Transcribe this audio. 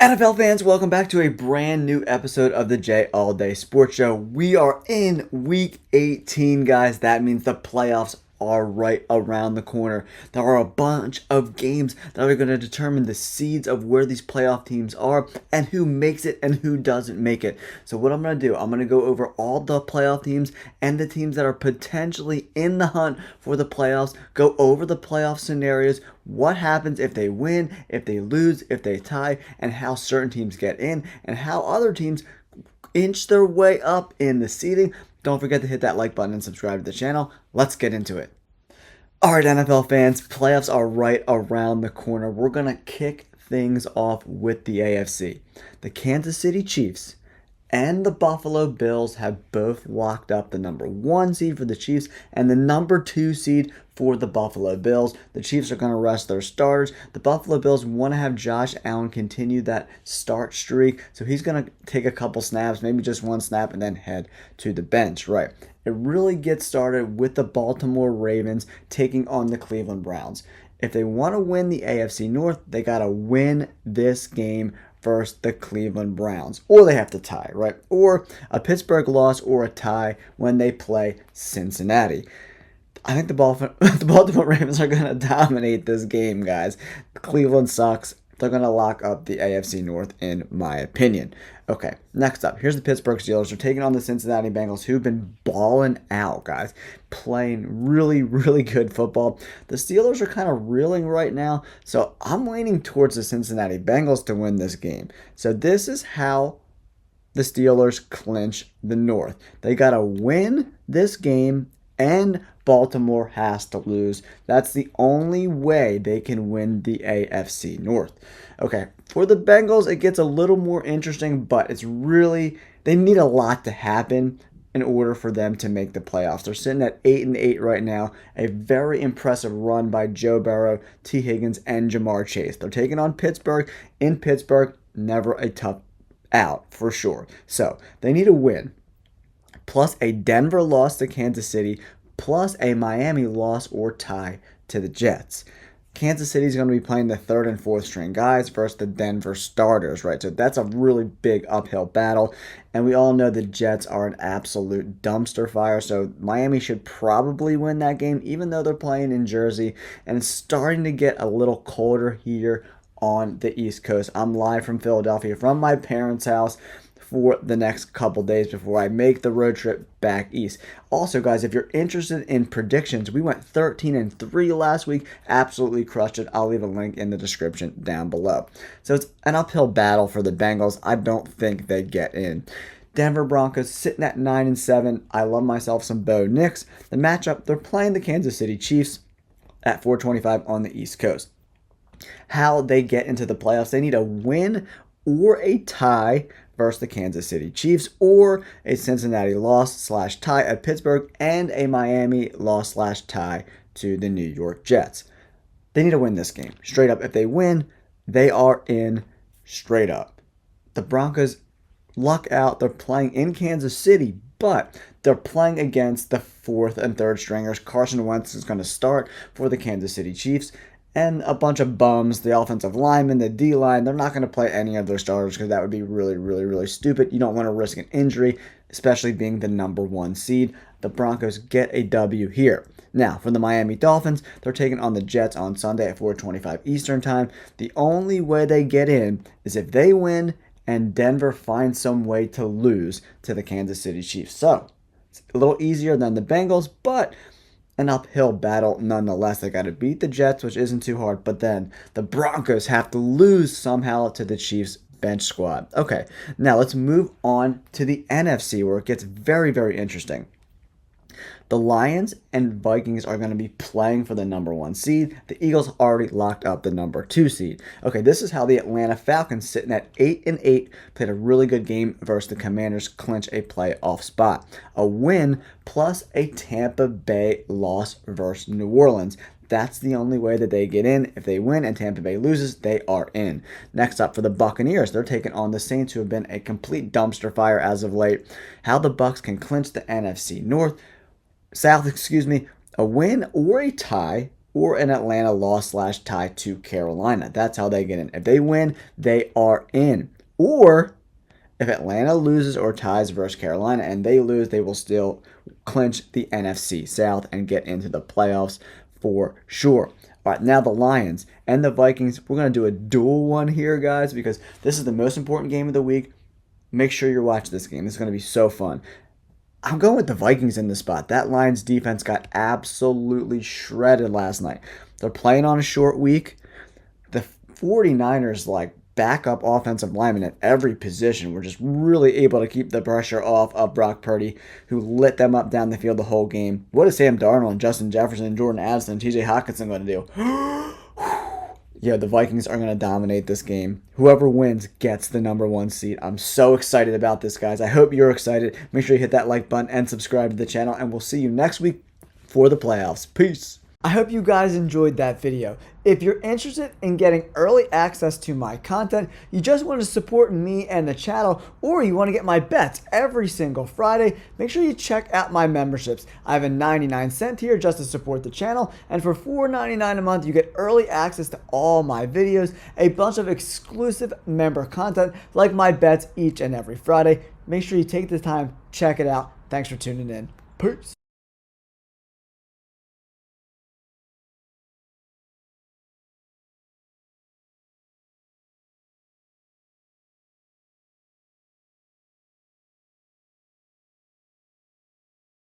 NFL fans, welcome back to a brand new episode of the J All Day Sports Show. We are in week 18, guys. That means the playoffs are right around the corner. There are a bunch of games that are going to determine the seeds of where these playoff teams are and who makes it and who doesn't make it. So what I'm going to do, I'm going to go over all the playoff teams and the teams that are potentially in the hunt for the playoffs, go over the playoff scenarios, what happens if they win, if they lose, if they tie, and how certain teams get in and how other teams inch their way up in the seeding. Don't forget to hit that like button and subscribe to the channel. Let's get into it. Alright, NFL fans, playoffs are right around the corner. We're going to kick things off with the AFC. The Kansas City Chiefs and the Buffalo Bills have both locked up the number 1 seed for the Chiefs and the number 2 seed for the Buffalo Bills. The Chiefs are going to rest their starters. The Buffalo Bills want to have Josh Allen continue that start streak, so he's going to take a couple snaps, maybe just one snap, and then head to the bench. Right. It really gets started with the Baltimore Ravens taking on the Cleveland Browns. If they want to win the AFC North, they got to win this game versus the Cleveland Browns, or they have to tie, right? Or a Pittsburgh loss or a tie when they play Cincinnati. I think the Baltimore Ravens are going to dominate this game, guys. Cleveland sucks. They're going to lock up the AFC North, in my opinion. Okay, next up, here's the Pittsburgh Steelers. They're taking on the Cincinnati Bengals, who've been balling out, guys. Playing really, really good football. The Steelers are kind of reeling right now, so I'm leaning towards the Cincinnati Bengals to win this game. So this is how the Steelers clinch the North. They got to win this game, and Baltimore has to lose. That's the only way they can win the AFC North. Okay, for the Bengals, it gets a little more interesting, but it's really, they need a lot to happen in order for them to make the playoffs. They're sitting at 8-8 right now. A very impressive run by Joe Burrow, T. Higgins, and Jamar Chase. They're taking on Pittsburgh. In Pittsburgh, never a tough out, for sure. So, they need a win, plus a Denver loss to Kansas City, plus a Miami loss or tie to the Jets. Kansas City is going to be playing the 3rd and 4th string guys versus the Denver starters, right? So that's a really big uphill battle. And we all know the Jets are an absolute dumpster fire. So Miami should probably win that game, even though they're playing in Jersey. And it's starting to get a little colder here on the East Coast. I'm live from Philadelphia, from my parents' house, for the next couple days before I make the road trip back east. Also, guys, if you're interested in predictions, we went 13-3 last week. Absolutely crushed it. I'll leave a link in the description down below. So it's an uphill battle for the Bengals. I don't think they get in. Denver Broncos sitting at 9-7. I love myself some Bo Nix. The matchup, they're playing the Kansas City Chiefs at 425 on the East Coast. How they get into the playoffs, they need a win or a tie versus the Kansas City Chiefs, or a Cincinnati loss/tie at Pittsburgh, and a Miami loss/tie to the New York Jets. They need to win this game. Straight up, if they win, they are in straight up. The Broncos luck out. They're playing in Kansas City, but they're playing against the 4th and 3rd stringers. Carson Wentz is going to start for the Kansas City Chiefs. And a bunch of bums, the offensive linemen, the D-line, they're not going to play any of their starters because that would be really, really, really stupid. You don't want to risk an injury, especially being the number 1 seed. The Broncos get a W here. Now, for the Miami Dolphins, they're taking on the Jets on Sunday at 4:25 Eastern Time. The only way they get in is if they win and Denver finds some way to lose to the Kansas City Chiefs. So, it's a little easier than the Bengals, but an uphill battle nonetheless. They got to beat the Jets, which isn't too hard, but then the Broncos have to lose somehow to the Chiefs bench squad. Okay, now let's move on to the NFC, where it gets very, very interesting. The Lions and Vikings are going to be playing for the number 1 seed. The Eagles already locked up the number 2 seed. Okay, this is how the Atlanta Falcons, sitting at 8-8, played a really good game versus the Commanders, clinch a playoff spot. A win plus a Tampa Bay loss versus New Orleans. That's the only way that they get in. If they win and Tampa Bay loses, they are in. Next up for the Buccaneers, they're taking on the Saints, who have been a complete dumpster fire as of late. How the Bucs can clinch the NFC South, a win or a tie or an Atlanta loss/tie to Carolina. That's how they get in. If they win, they are in. Or if Atlanta loses or ties versus Carolina and they lose, they will still clinch the NFC South and get into the playoffs for sure. All right, now the Lions and the Vikings. We're going to do a dual one here, guys, because this is the most important game of the week. Make sure you're watching this game. This is going to be so fun. I'm going with the Vikings in this spot. That Lions defense got absolutely shredded last night. They're playing on a short week. The 49ers, backup offensive linemen at every position, were just really able to keep the pressure off of Brock Purdy, who lit them up down the field the whole game. What is Sam Darnold and Justin Jefferson and Jordan Addison and TJ Hockenson going to do? Yeah, the Vikings are going to dominate this game. Whoever wins gets the #1 seed. I'm so excited about this, guys. I hope you're excited. Make sure you hit that like button and subscribe to the channel, and we'll see you next week for the playoffs. Peace. I hope you guys enjoyed that video. If you're interested in getting early access to my content, you just want to support me and the channel, or you want to get my bets every single Friday, make sure you check out my memberships. I have a 99-cent tier just to support the channel, and for $4.99 a month, you get early access to all my videos, a bunch of exclusive member content like my bets each and every Friday. Make sure you take the time, check it out. Thanks for tuning in. Peace.